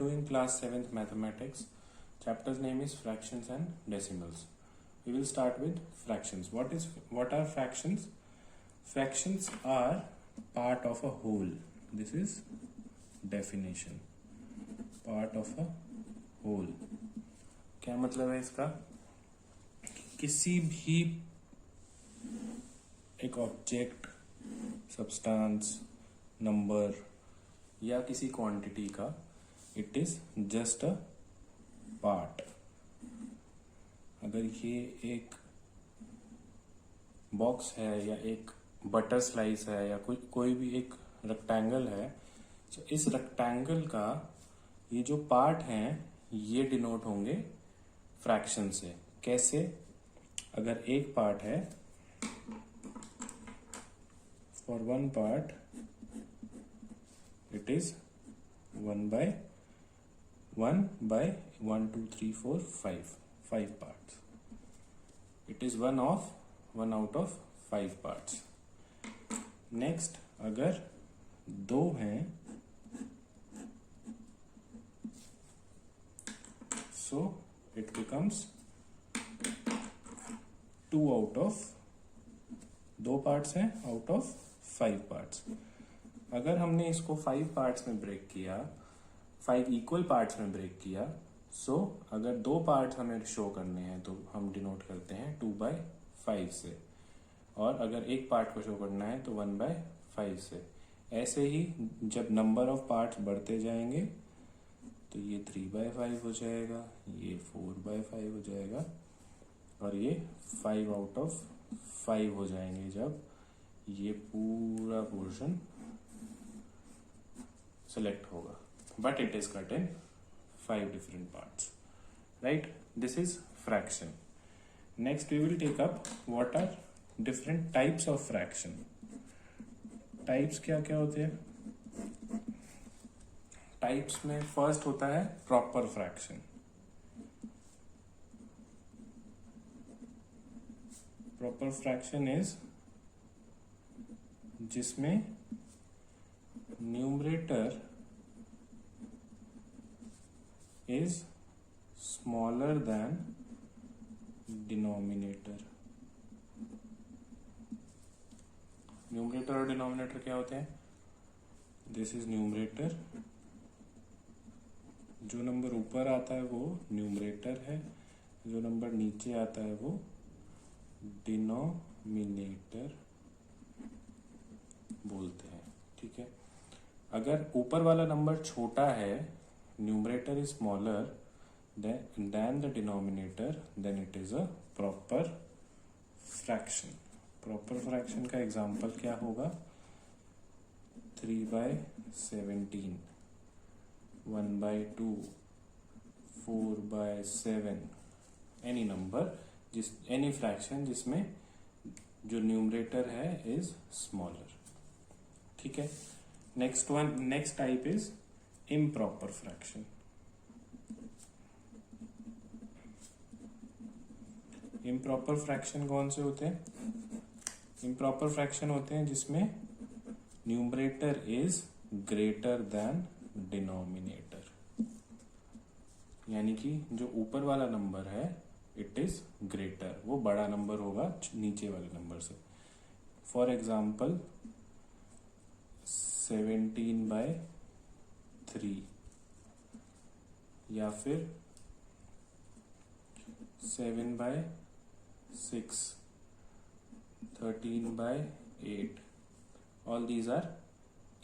doing class 7th mathematics. Chapter's name is fractions and decimals. We will start with fractions. What are fractions? Fractions are part of a whole. This is definition. Part of a whole. क्या मतलब है इसका? किसी भी एक object, substance, number या किसी quantity का it is just a part. अगर ये एक बॉक्स है या एक बटर स्लाइस है या कोई भी एक रेक्टेंगल है, तो इस रेक्टेंगल का ये जो पार्ट हैं ये डिनोट होंगे फ्रैक्शन से. कैसे? अगर एक पार्ट है, for one part it is 1 by 1 by 1 2 3 4 5 parts. It is one out of 5 parts. Next, अगर दो हैं, so it becomes 2 out of, दो पार्ट्स हैं out of 5 parts. अगर हमने इसको 5 पार्ट्स में ब्रेक किया, 5 इक्वल पार्ट्स में ब्रेक किया, सो अगर दो पार्ट्स हमें शो करने हैं तो हम डिनोट करते हैं 2/5 से, और अगर एक पार्ट को शो करना है तो 1/5 से. ऐसे ही जब नंबर ऑफ पार्ट्स बढ़ते जाएंगे तो ये 3/5 हो जाएगा, ये 4/5 हो जाएगा, और ये 5 out of 5 हो जाएंगे जब ये पूरा पोर्शन select होगा. But it is cut in 5 different parts. Right? This is fraction. Next we will take up what are different types of fraction. Types क्या क्या होते हैं? Types में first होता है proper fraction. Proper fraction is जिसमें numerator is smaller than denominator. Numerator और denominator क्या होते हैं? This is numerator. जो नंबर ऊपर आता है वो numerator है, जो नंबर नीचे आता है वो denominator बोलते हैं. ठीक है. अगर ऊपर वाला नंबर छोटा है, numerator is smaller than the denominator, then it is a proper fraction. Proper fraction का एग्जांपल क्या होगा? 3/17, 1/2, 4/7, एनी नंबर, एनी फ्रैक्शन जिसमें जो न्यूमरेटर है इज स्मॉलर. ठीक है. Next type is improper fraction. Improper fraction कौन से होते हैं? Improper fraction होते हैं जिसमें numerator is greater than denominator. यानी कि जो ऊपर वाला नंबर है it is greater, वो बड़ा नंबर होगा नीचे वाले नंबर से. फॉर एग्जाम्पल 17/3 या फिर 7/6, 13/8. All these are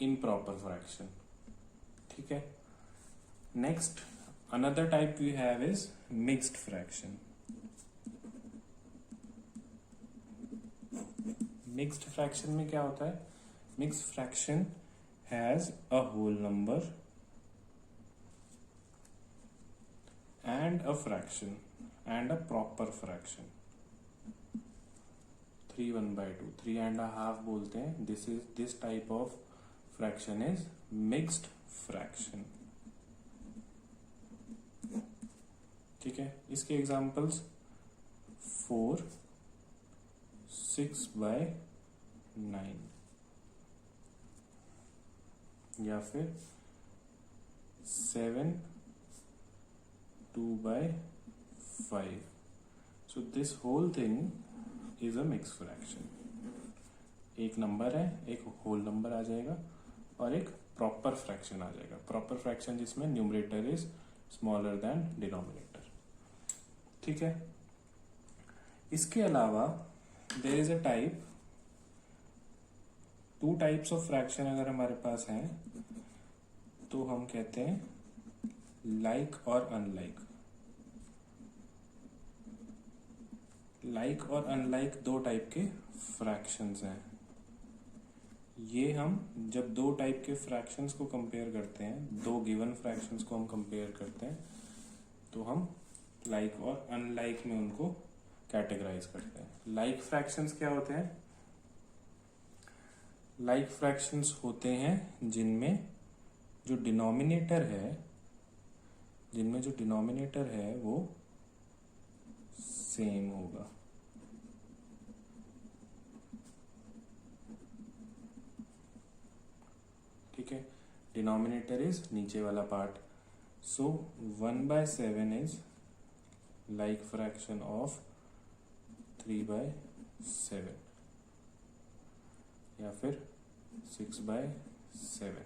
improper fraction. ठीक है. Next another type we have is mixed fraction. Mixed fraction में क्या होता है? Mixed fraction has a whole number and a fraction and a proper fraction. 3 1/2, 3.5 बोलते हैं. This type of fraction is mixed fraction. ठीक है. इसके एग्जांपल्स 4 6/9 या फिर 7 2/5. So this whole thing is a mixed fraction. एक नंबर है, एक होल नंबर आ जाएगा और एक प्रॉपर फ्रैक्शन आ जाएगा. प्रॉपर फ्रैक्शन जिसमें numerator is smaller than denominator. ठीक है. इसके अलावा there is a type, 2 types of fraction अगर हमारे पास हैं तो हम कहते हैं लाइक और अनलाइक. लाइक और अनलाइक 2 टाइप के फ्रैक्शंस हैं. ये हम जब 2 टाइप के फ्रैक्शंस को कंपेयर करते हैं, 2 गिवन फ्रैक्शंस को हम कंपेयर करते हैं, तो हम लाइक और अनलाइक में उनको कैटेगराइज करते हैं. लाइक फ्रैक्शंस क्या होते हैं? लाइक फ्रैक्शंस होते हैं जिनमें जो डिनोमिनेटर है वो सेम होगा. ठीक है. डिनोमिनेटर इज नीचे वाला part. So 1/7 is like fraction of 3/7 या फिर 6/7.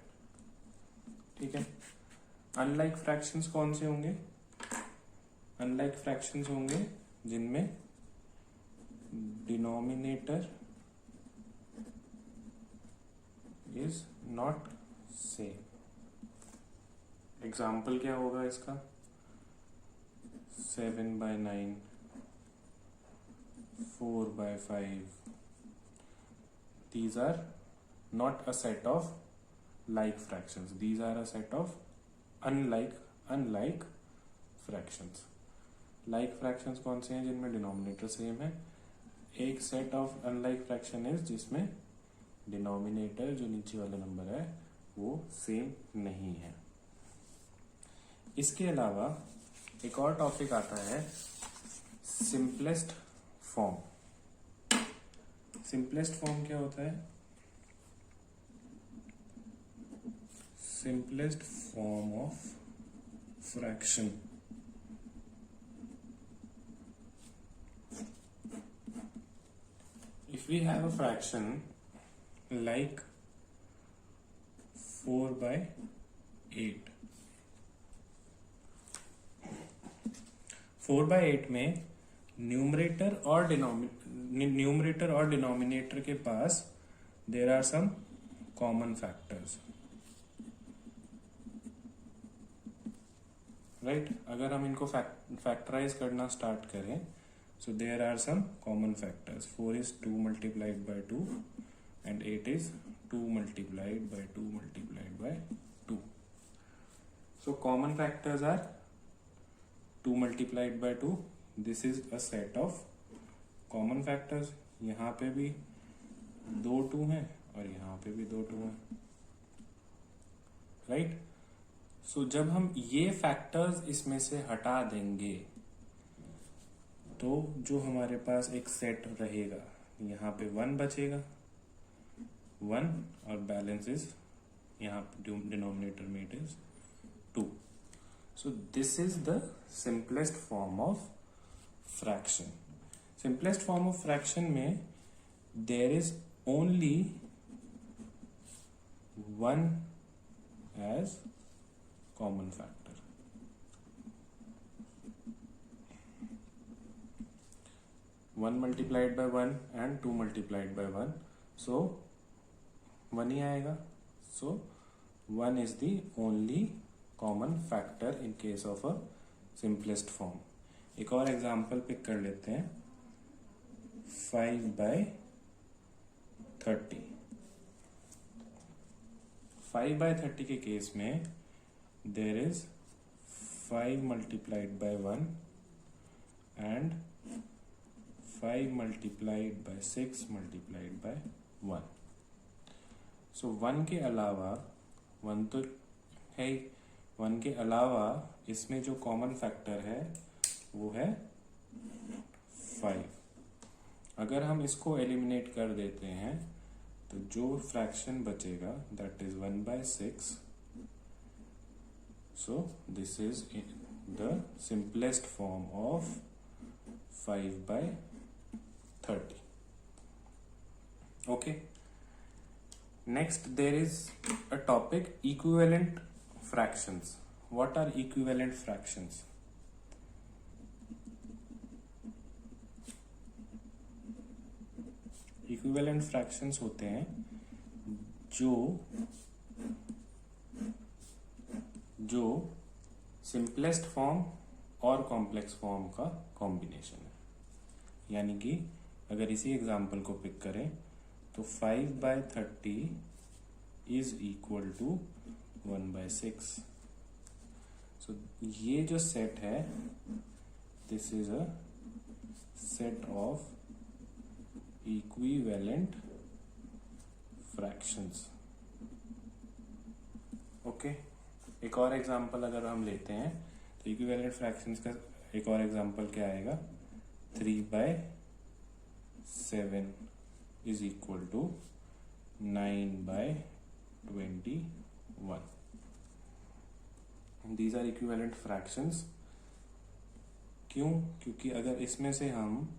ठीक है. अनलाइक फ्रैक्शंस कौन से होंगे? अनलाइक फ्रैक्शंस होंगे जिनमें denominator is not same. Example क्या होगा इसका? 7/9, 4/5. These are not a set of like fractions. These are a set of unlike fractions. Like fractions कौन से हैं? जिनमें डिनोमिनेटर सेम है. एक सेट ऑफ अनलाइक फ्रैक्शन है जिसमें डिनोमिनेटर जो नीचे वाला नंबर है वो सेम नहीं है. इसके अलावा एक और टॉपिक आता है सिंपलेस्ट फॉर्म. सिंपलेस्ट फॉर्म क्या होता है? Simplest form of fraction. If we have a fraction like 4/8, 4/8 में न्यूमरेटर और डिनोमिनेटर के पास there are some common factors. Right. अगर हम इनको फैक्टराइज करना स्टार्ट करें, so there are some common factors. 4 is 2 multiplied by 2 and 8 is 2 multiplied by 2 multiplied by 2. So common factors are 2 multiplied by 2. This is a set of common factors. यहाँ पे भी 2 2 हैं और यहाँ पे भी 2 2 हैं. राइट. सो जब हम ये फैक्टर्स इसमें से हटा देंगे तो जो हमारे पास एक सेट रहेगा, यहाँ पे 1 बचेगा, 1 और बैलेंस इज यहाँ डिनोमिनेटर में it is 2. So this is the simplest form of fraction. Simplest form of fraction में there is only 1 as common factor. 1 multiplied by 1 and 2 multiplied by 1, so 1 ही आएगा. So 1 is the only common factor in case of a simplest form. एक और example pick कर लेते हैं. 5/30. 5/30 के case में there is 5 multiplied by 1 and 5 multiplied by 6 multiplied by 1. So 1 के अलावा, 1 तो है ही, 1 के अलावा इसमें जो कॉमन फैक्टर है वो है 5. अगर हम इसको एलिमिनेट कर देते हैं तो जो फ्रैक्शन बचेगा that is 1/6 So this is the simplest form of 5/30. Okay. Next, there is a topic, equivalent fractions. What are equivalent fractions? Equivalent fractions होते हैं जो सिंपलेस्ट फॉर्म और कॉम्प्लेक्स फॉर्म का कॉम्बिनेशन है. यानी कि अगर इसी एग्जांपल को पिक करें तो 5/30 इज इक्वल टू 1/6. सो ये जो सेट है, this is a set of equivalent fractions. Okay. एक और एग्जांपल अगर हम लेते हैं तो इक्विवेलेंट फ्रैक्शंस का एक और एग्जांपल क्या आएगा, 3/7 is equal to 9/21. These are equivalent fractions. क्यों? क्योंकि अगर इसमें से हम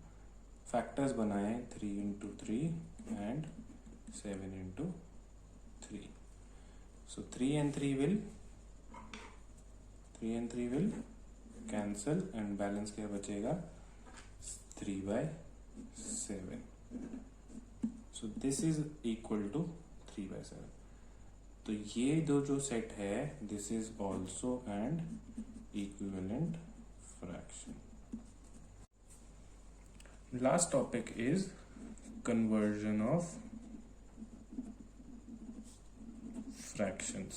फैक्टर्स बनाएं 3 into 3 and 7 into 3. So 3 and 3 will cancel and balance क्या बचेगा, 3/7. So this is equal to 3/7. तो ये दो जो सेट है, this is also an equivalent fraction. Last topic is conversion of fractions.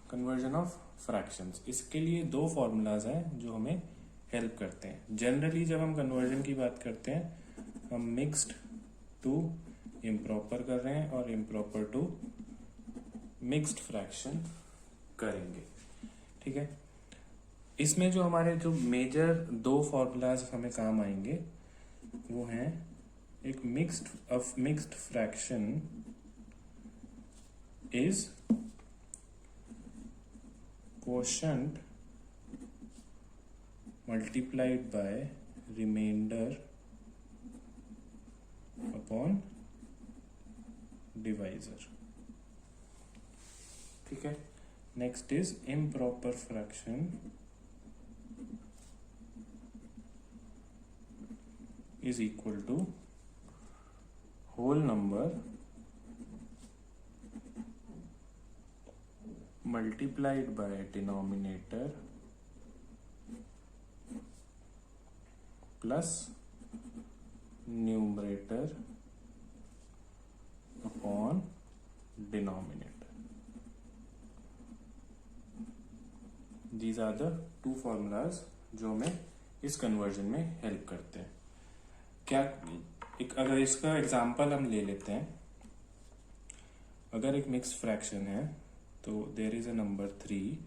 Conversion of fractions, इसके लिए दो फॉर्मूलाज हैं जो हमें हेल्प करते हैं. जनरली जब हम कन्वर्जन की बात करते हैं हम मिक्स्ड टू इम्प्रॉपर कर रहे हैं और इम्प्रॉपर टू मिक्स्ड फ्रैक्शन करेंगे. ठीक है. इसमें जो हमारे जो मेजर दो फॉर्मूलाज हमें काम आएंगे वो हैं, एक mixed fraction is quotient multiplied by remainder upon divisor. ठीक है. Next is improper fraction is equal to whole number multiplied by denominator plus numerator upon denominator. These are the two formulas जो हमें इस कन्वर्जन में help करते हैं. क्या अगर इसका एग्जांपल हम ले लेते हैं, अगर एक मिक्स्ड फ्रैक्शन है तो there is a number 3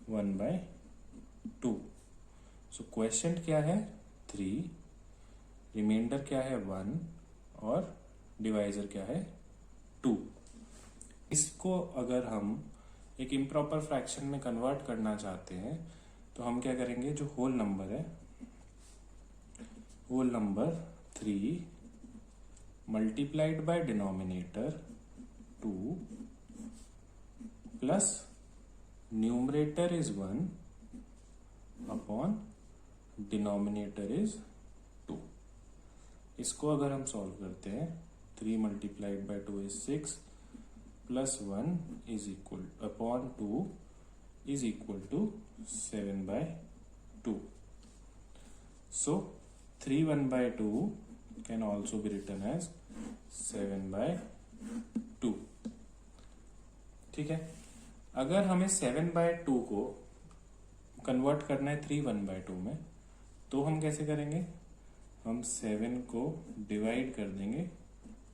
1/2. So question क्या है 3, रिमाइंडर क्या है 1 और डिवाइजर क्या है 2. इसको अगर हम एक इम्प्रॉपर फ्रैक्शन में कन्वर्ट करना चाहते हैं तो हम क्या करेंगे, जो होल नंबर है, whole number 3 multiplied by denominator 2 plus numerator is 1 upon denominator is 2. इसको अगर हम सॉल्व करते हैं, 3 multiplied by 2 is 6 plus 1 is equal upon 2 is equal to 7/2. So 3 1/2 can also be written as 7/2. ठीक है. अगर हमें 7/2 को कन्वर्ट करना है 3 1/2 में, तो हम कैसे करेंगे, हम 7 को डिवाइड कर देंगे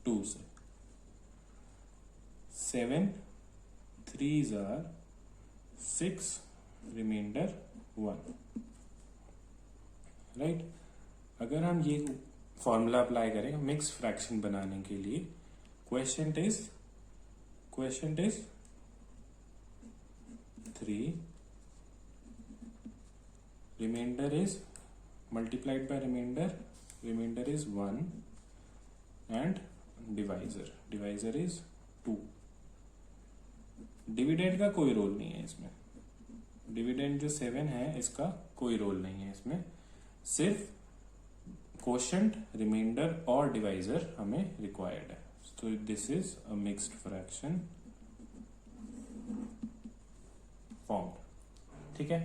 2 से. 7 3s are 6, रिमाइंडर 1. राइट. अगर हम ये फॉर्मूला अप्लाई करें मिक्स फ्रैक्शन बनाने के लिए, question is quotient is 3, remainder is multiplied by remainder is 1, and divisor is 2. Dividend का कोई रोल नहीं है इसमें, डिविडेंड जो 7 है इसका कोई रोल नहीं है इसमें, सिर्फ कोशेंट, रिमाइंडर और डिवाइजर हमें रिक्वायर्ड है. तो this is a mixed fraction form. ठीक है,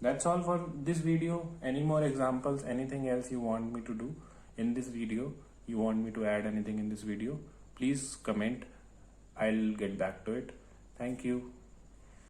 that's all for this video. Any more examples, anything else you want me to do in this video, you want me to add anything in this video, please comment. I'll get back to it. Thank you.